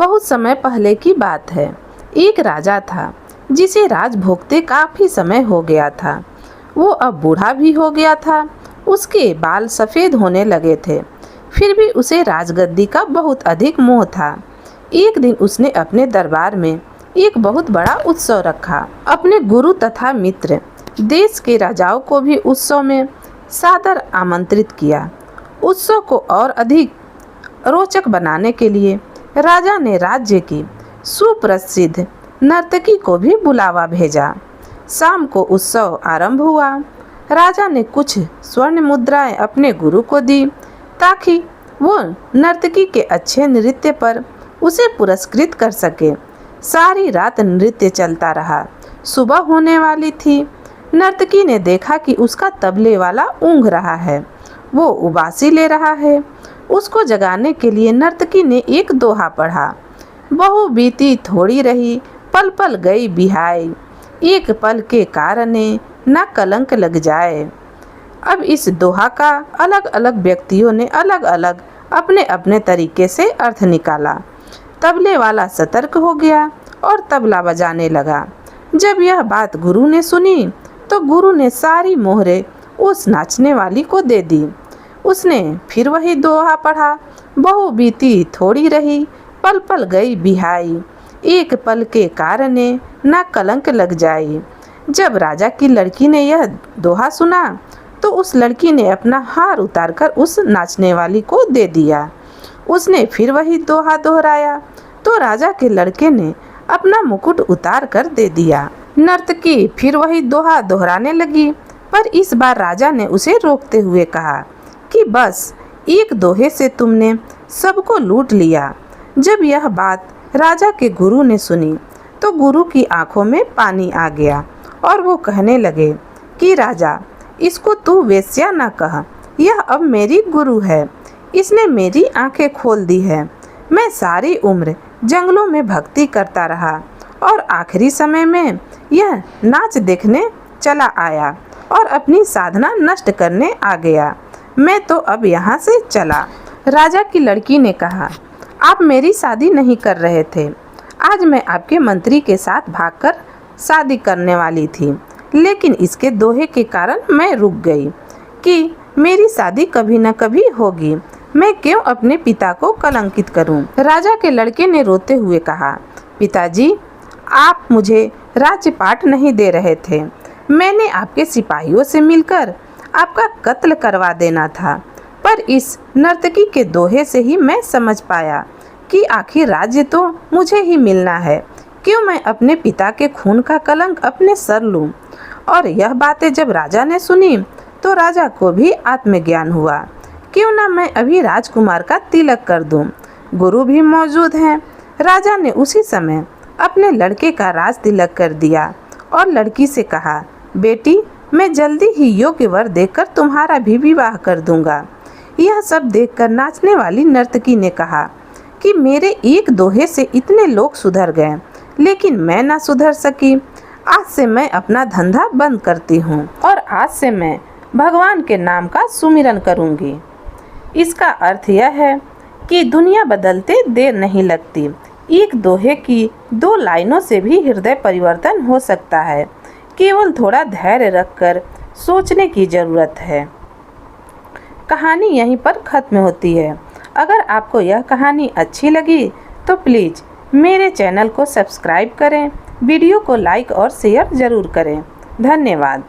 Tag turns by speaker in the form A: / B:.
A: बहुत समय पहले की बात है। एक राजा था जिसे राज भोगते काफी समय हो गया था। वो अब बूढ़ा भी हो गया था। उसके बाल सफेद होने लगे थे। फिर भी उसे राजगद्दी का बहुत अधिक मोह था। एक दिन उसने अपने दरबार में एक बहुत बड़ा उत्सव रखा। अपने गुरु तथा मित्र देश के राजाओं को भी उत्सव में सादर आमंत्रित किया। उत्सव को और अधिक रोचक बनाने के लिए राजा ने राज्य की सुप्रसिद्ध नर्तकी को भी बुलावा भेजा। शाम को उत्सव आरंभ हुआ। राजा ने कुछ स्वर्ण मुद्राएं अपने गुरु को दी ताकि वो नर्तकी के अच्छे नृत्य पर उसे पुरस्कृत कर सके। सारी रात नृत्य चलता रहा। सुबह होने वाली थी। नर्तकी ने देखा कि उसका तबले वाला ऊँघ रहा है। वो उबासी ले रहा है। उसको जगाने के लिए नर्तकी ने एक दोहा पढ़ा। बहु बीती थोड़ी रही, पल पल गई बिहाई, एक पल के कारणे न कलंक लग जाए। अब इस दोहा का अलग अलग व्यक्तियों ने अलग अलग अपने अपने तरीके से अर्थ निकाला। तबले वाला सतर्क हो गया और तबला बजाने लगा। जब यह बात गुरु ने सुनी तो गुरु ने सारी मोहरें उस नाचने वाली को दे दी। उसने फिर वही दोहा पढ़ा। बहु बीती थोड़ी रही, पल पल गई बिहाई, एक पल के कारणे न कलंक लग जाए। जब राजा की लड़की ने यह दोहा सुना तो उस लड़की ने अपना हार उतारकर उस नाचने वाली को दे दिया। उसने फिर वही दोहा दोहराया तो राजा के लड़के ने अपना मुकुट उतार कर दे दिया। नर्तकी फिर वही दोहा दोहराने लगी, पर इस बार राजा ने उसे रोकते हुए कहा कि बस एक दोहे से तुमने सबको लूट लिया। जब यह बात राजा के गुरु ने सुनी तो गुरु की आंखों में पानी आ गया और वो कहने लगे कि राजा, इसको तू वेश्या ना कह, यह अब मेरी गुरु है। इसने मेरी आंखें खोल दी है। मैं सारी उम्र जंगलों में भक्ति करता रहा और आखिरी समय में यह नाच देखने चला आया और अपनी साधना नष्ट करने आ गया। मैं तो अब यहाँ से चला। राजा की लड़की ने कहा, आप मेरी शादी नहीं कर रहे थे। आज मैं आपके मंत्री के साथ भागकर शादी करने वाली थी, लेकिन इसके दोहे के कारण मैं रुक गई कि मेरी शादी कभी न कभी होगी। मैं क्यों अपने पिता को कलंकित करूं? राजा के लड़के ने रोते हुए कहा, पिताजी, आप मुझे राज्यपाट नहीं दे रहे थे। मैंने आपके सिपाहियों से मिलकर आपका कत्ल करवा देना था, पर इस नर्तकी के दोहे से ही मैं समझ पाया कि आखिर राज्य तो मुझे ही मिलना है। क्यों मैं अपने पिता के खून का कलंक अपने सर लूं? और यह बातें जब राजा ने सुनी तो राजा को भी आत्मज्ञान हुआ। क्यों ना मैं अभी राजकुमार का तिलक कर दूं? गुरु भी मौजूद हैं। राजा ने उसी समय अपने लड़के का राज तिलक कर दिया और लड़की से कहा, बेटी, मैं जल्दी ही योग्य वर देकर तुम्हारा भी विवाह कर दूंगा। यह सब देखकर नाचने वाली नर्तकी ने कहा कि मेरे एक दोहे से इतने लोग सुधर गए, लेकिन मैं ना सुधर सकी। आज से मैं अपना धंधा बंद करती हूँ और आज से मैं भगवान के नाम का सुमिरन करूँगी। इसका अर्थ यह है कि दुनिया बदलते देर नहीं लगती। एक दोहे की 2 लाइनों से भी हृदय परिवर्तन हो सकता है। केवल थोड़ा धैर्य रखकर सोचने की ज़रूरत है। कहानी यहीं पर ख़त्म होती है। अगर आपको यह कहानी अच्छी लगी तो प्लीज़ मेरे चैनल को सब्सक्राइब करें, वीडियो को लाइक और शेयर ज़रूर करें। धन्यवाद।